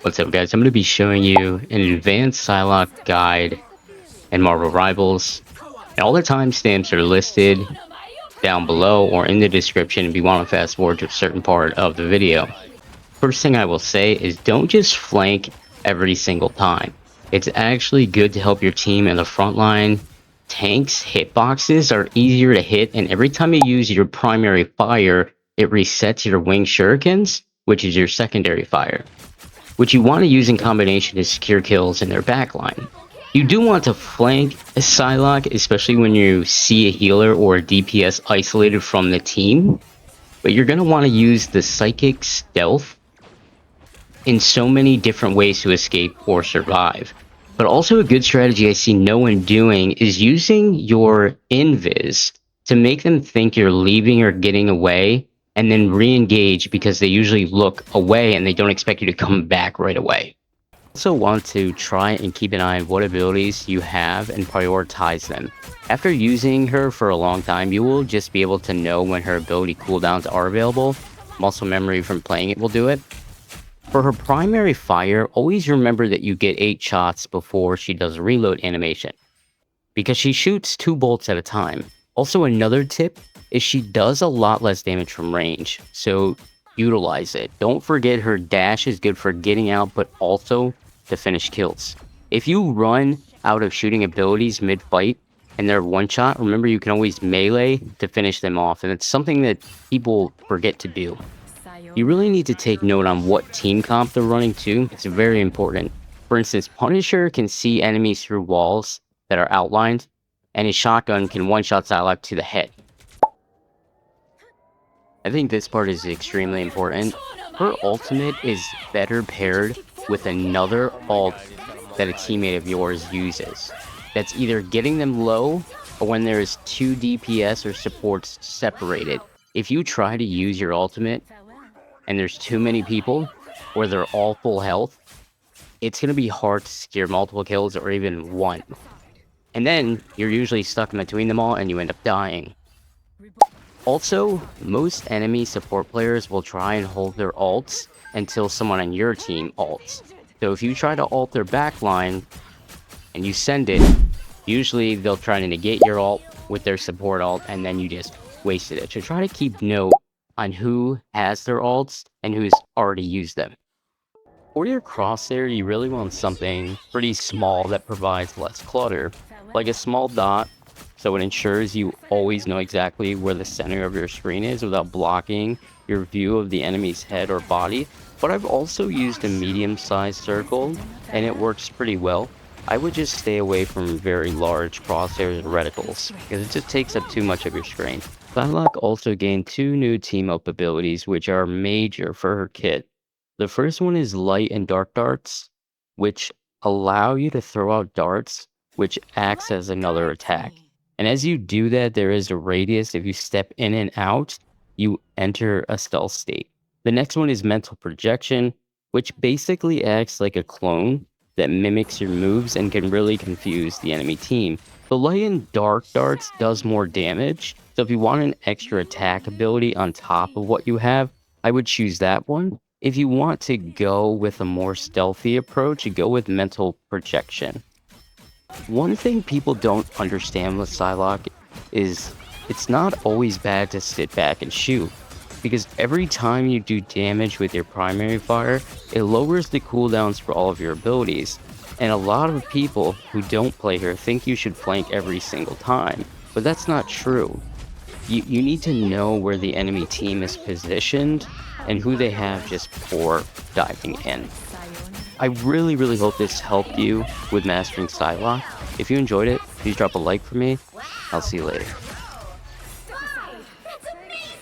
What's up, guys? I'm going to be showing you an advanced Psylocke guide in Marvel Rivals. And all the timestamps are listed down below or in the description if you want to fast forward to a certain part of the video. First thing I will say is don't just flank every single time. It's actually good to help your team in the front line. Tanks' hitboxes are easier to hit, and every time you use your primary fire, it resets your wing shurikens, which is your secondary fire, which you want to use in combination to secure kills in their backline. You do want to flank a Psylocke, especially when you see a healer or a DPS isolated from the team, but you're going to want to use the Psychic Stealth in so many different ways to escape or survive. But also a good strategy I see no one doing is using your invis to make them think you're leaving or getting away, and then re-engage because they usually look away and they don't expect you to come back right away. Also want to try and keep an eye on what abilities you have and prioritize them. After using her for a long time, you will just be able to know when her ability cooldowns are available. Muscle memory from playing it will do it. For her primary fire, always remember that you get 8 shots before she does a reload animation, because she shoots 2 bolts at a time. Also, another tip is she does a lot less damage from range, so utilize it. Don't forget her dash is good for getting out, but also to finish kills. If you run out of shooting abilities mid-fight and they're one-shot, remember you can always melee to finish them off, and it's something that people forget to do. You really need to take note on what team comp they're running too. It's very important. For instance, Punisher can see enemies through walls that are outlined, and his shotgun can one-shot Psylocke to the head. I think this part is extremely important. Her ultimate is better paired with another ult that a teammate of yours uses. That's either getting them low or when there's 2 DPS or supports separated. If you try to use your ultimate and there's too many people or they're all full health, it's going to be hard to secure multiple kills or even one. And then you're usually stuck in between them all and you end up dying. Also, most enemy support players will try and hold their ults until someone on your team ults. So if you try to ult their backline and you send it, usually they'll try to negate your ult with their support ult and then you just wasted it. So try to keep note on who has their ults and who's already used them. For your crosshair, you really want something pretty small that provides less clutter, like a small dot, so it ensures you always know exactly where the center of your screen is without blocking your view of the enemy's head or body. But I've also used a medium-sized circle, and it works pretty well. I would just stay away from very large crosshairs and reticles, because it just takes up too much of your screen. Psylocke also gained 2 new team-up abilities, which are major for her kit. The first one is light and dark darts, which allow you to throw out darts, which acts as another attack. And as you do that, there is a radius. If you step in and out, you enter a stealth state. The next one is mental projection, which basically acts like a clone that mimics your moves and can really confuse the enemy team. The light and dark darts does more damage, so if you want an extra attack ability on top of what you have, I would choose that one. If you want to go with a more stealthy approach, you go with mental projection. One thing people don't understand with Psylocke is it's not always bad to sit back and shoot, because every time you do damage with your primary fire, it lowers the cooldowns for all of your abilities. And a lot of people who don't play her think you should flank every single time, but that's not true. You need to know where the enemy team is positioned and who they have just before diving in. I really hope this helped you with mastering Psylocke. If you enjoyed it, please drop a like for me. I'll see you later.